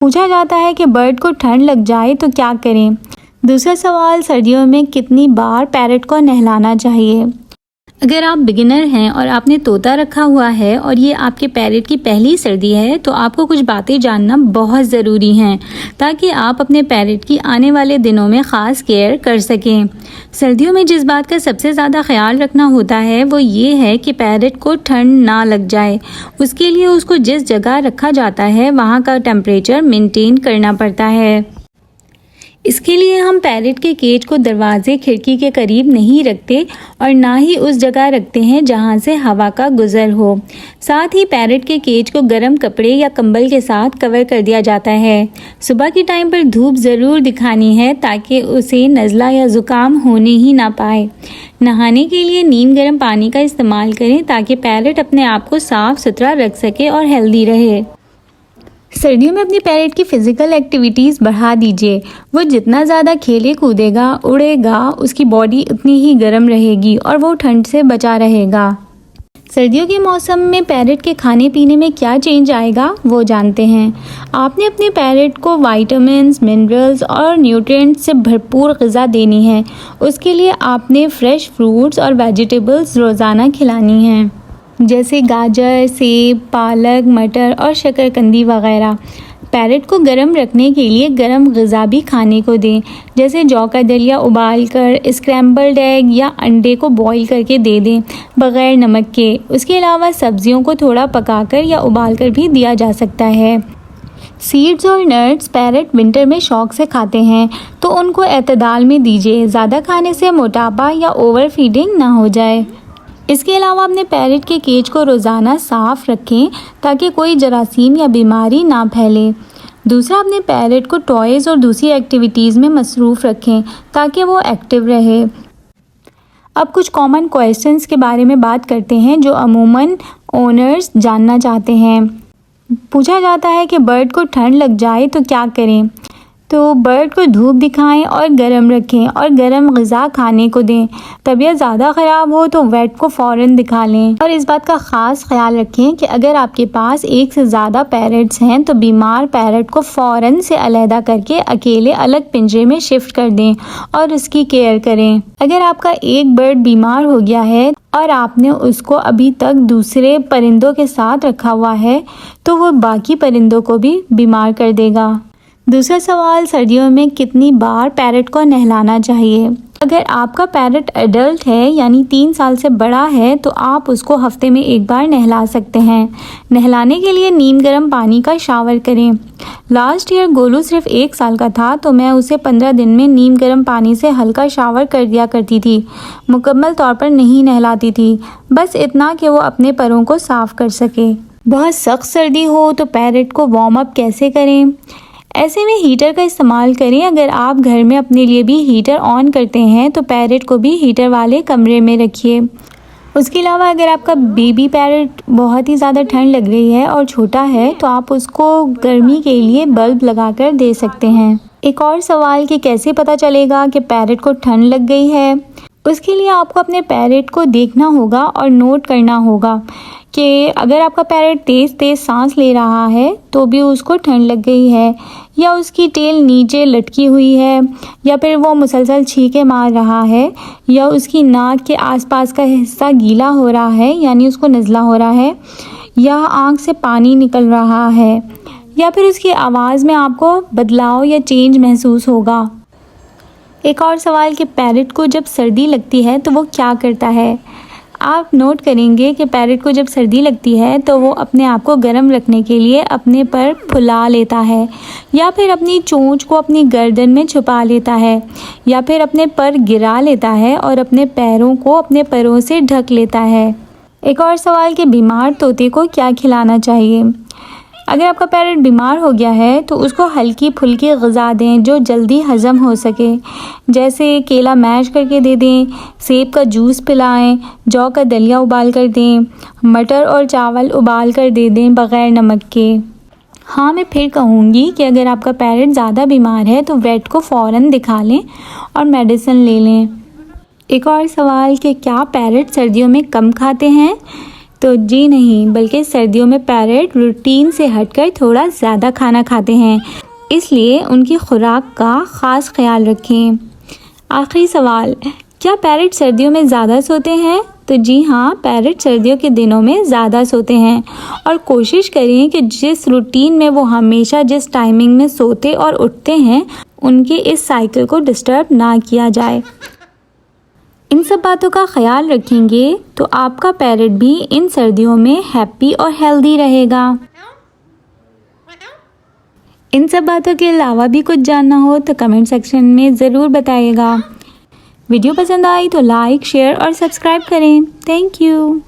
पूछा जाता है कि बर्ड को ठंड लग जाए तो क्या करें। दूसरा सवाल, सर्दियों में कितनी बार पैरट को नहलाना चाहिए। अगर आप बिगिनर हैं और आपने तोता रखा हुआ है और ये आपके पैरट की पहली सर्दी है तो आपको कुछ बातें जानना बहुत ज़रूरी हैं ताकि आप अपने पैरट की आने वाले दिनों में ख़ास केयर कर सकें। सर्दियों में जिस बात का सबसे ज़्यादा ख्याल रखना होता है वो ये है कि पैरट को ठंड ना लग जाए। उसके लिए उसको जिस जगह रखा जाता है वहाँ का टेम्परेचर मेंटेन करना पड़ता है। इसके लिए हम पैरट के केज को दरवाजे खिड़की के करीब नहीं रखते और ना ही उस जगह रखते हैं जहां से हवा का गुजर हो। साथ ही पैरट के केज को गर्म कपड़े या कंबल के साथ कवर कर दिया जाता है। सुबह के टाइम पर धूप ज़रूर दिखानी है ताकि उसे नज़ला या ज़ुकाम होने ही ना पाए। नहाने के लिए नीम गर्म पानी का इस्तेमाल करें ताकि पैरट अपने आप को साफ़ सुथरा रख सके और हेल्दी रहे। सर्दियों में अपनी पैरट की फ़िज़िकल एक्टिविटीज़ बढ़ा दीजिए। वो जितना ज़्यादा खेले कूदेगा, उड़ेगा, उसकी बॉडी उतनी ही गर्म रहेगी और वो ठंड से बचा रहेगा। सर्दियों के मौसम में पैरट के खाने पीने में क्या चेंज आएगा वो जानते हैं। आपने अपने पैरट को विटामिन्स, मिनरल्स और न्यूट्रिएंट्स से भरपूर ग़िज़ा देनी है। उसके लिए आपने फ्रेश फ्रूट्स और वेजिटेबल्स रोज़ाना खिलानी हैं, जैसे गाजर, सेब, पालक, मटर और शकरकंदी वगैरह। पैरट को गर्म रखने के लिए गर्म ग़िज़ा भी खाने को दें, जैसे जौ का दलिया उबाल कर, स्क्रैम्बल्ड एग या अंडे को बॉईल करके दे दें बग़ैर नमक के। उसके अलावा सब्जियों को थोड़ा पकाकर या उबाल कर भी दिया जा सकता है। सीड्स और नट्स पैरट विंटर में शौक़ से खाते हैं तो उनको एतदाल में दीजिए। ज़्यादा खाने से मोटापा या ओवर फीडिंग ना हो जाए। इसके अलावा अपने पैरट के केज को रोज़ाना साफ़ रखें ताकि कोई जरासीम या बीमारी ना फैले। दूसरा, अपने पैरट को टॉयज़ और दूसरी एक्टिविटीज़ में मसरूफ़ रखें ताकि वो एक्टिव रहे। अब कुछ कॉमन क्वेश्चंस के बारे में बात करते हैं जो अमूमन ओनर्स जानना चाहते हैं। पूछा जाता है कि बर्ड को ठंड लग जाए तो क्या करें। तो बर्ड को धूप दिखाएं और गर्म रखें और गर्म ग़िज़ा खाने को दें। तबीयत ज़्यादा ख़राब हो तो वेट को फ़ौरन दिखा लें। और इस बात का ख़ास ख्याल रखें कि अगर आपके पास एक से ज़्यादा पैरट्स हैं तो बीमार पैरट को फ़ौरन से अलहदा करके अकेले अलग पिंजरे में शिफ्ट कर दें और उसकी केयर करें। अगर आपका एक बर्ड बीमार हो गया है और आपने उसको अभी तक दूसरे परिंदों के साथ रखा हुआ है तो वो बाकी परिंदों को भी बीमार कर देगा। दूसरा सवाल, सर्दियों में कितनी बार पैरट को नहलाना चाहिए। अगर आपका पैरट एडल्ट है यानी 3 साल से बड़ा है तो आप उसको हफ्ते में 1 बार नहला सकते हैं। नहलाने के लिए नीम गर्म पानी का शावर करें। लास्ट ईयर गोलू सिर्फ 1 साल का था तो मैं उसे 15 दिन में नीम गर्म पानी से हल्का शावर कर दिया करती थी। मुकम्मल तौर पर नहीं नहलाती थी, बस इतना कि वो अपने परों को साफ़ कर सके। बहुत सख्त सर्दी हो तो पैरट को वार्म अप कैसे करें। ऐसे में हीटर का इस्तेमाल करें। अगर आप घर में अपने लिए भी हीटर ऑन करते हैं तो पैरट को भी हीटर वाले कमरे में रखिए। उसके अलावा अगर आपका बेबी पैरट बहुत ही ज़्यादा ठंड लग रही है और छोटा है तो आप उसको गर्मी के लिए बल्ब लगाकर दे सकते हैं। एक और सवाल कि कैसे पता चलेगा कि पैरट को ठंड लग गई है। उसके लिए आपको अपने पैरट को देखना होगा और नोट करना होगा कि अगर आपका पैरट तेज़ तेज़ सांस ले रहा है तो भी उसको ठंड लग गई है, या उसकी टेल नीचे लटकी हुई है, या फिर वो मुसलसल छींके मार रहा है, या उसकी नाक के आसपास का हिस्सा गीला हो रहा है यानी उसको नज़ला हो रहा है, या आँख से पानी निकल रहा है, या फिर उसकी आवाज़ में आपको बदलाव या चेंज महसूस होगा। एक और सवाल कि पैरट को जब सर्दी लगती है तो वो क्या करता है। आप नोट करेंगे कि पैरट को जब सर्दी लगती है तो वो अपने आप को गर्म रखने के लिए अपने पर फुला लेता है, या फिर अपनी चोंच को अपनी गर्दन में छुपा लेता है, या फिर अपने पर गिरा लेता है और अपने पैरों को अपने परों से ढक लेता है। एक और सवाल कि बीमार तोते को क्या खिलाना चाहिए। अगर आपका पैरट बीमार हो गया है तो उसको हल्की फुल्की ग़िज़ा दें जो जल्दी हज़म हो सके, जैसे केला मैश करके दे दें, सेब का जूस पिलाएं, जौ का दलिया उबाल कर दें, मटर और चावल उबाल कर दे दें बग़ैर नमक के। हाँ, मैं फिर कहूँगी कि अगर आपका पैरट ज़्यादा बीमार है तो वेट को फ़ौरन दिखा लें और मेडिसिन ले लें। एक और सवाल कि क्या पैरट सर्दियों में कम खाते हैं। तो जी नहीं, बल्कि सर्दियों में पैरट रूटीन से हटकर थोड़ा ज़्यादा खाना खाते हैं, इसलिए उनकी खुराक का ख़ास ख्याल रखें। आखिरी सवाल, क्या पैरट सर्दियों में ज़्यादा सोते हैं? तो जी हाँ, पैरट सर्दियों के दिनों में ज़्यादा सोते हैं और कोशिश करें कि जिस रूटीन में वो हमेशा जिस टाइमिंग में सोते और उठते हैं, उनके इस साइकिल को डिस्टर्ब ना किया जाए। इन सब बातों का ख्याल रखेंगे तो आपका पैरट भी इन सर्दियों में हैप्पी और हेल्दी रहेगा। इन सब बातों के अलावा भी कुछ जानना हो तो कमेंट सेक्शन में ज़रूर बताइएगा। वीडियो पसंद आई तो लाइक, शेयर और सब्सक्राइब करें। Thank you.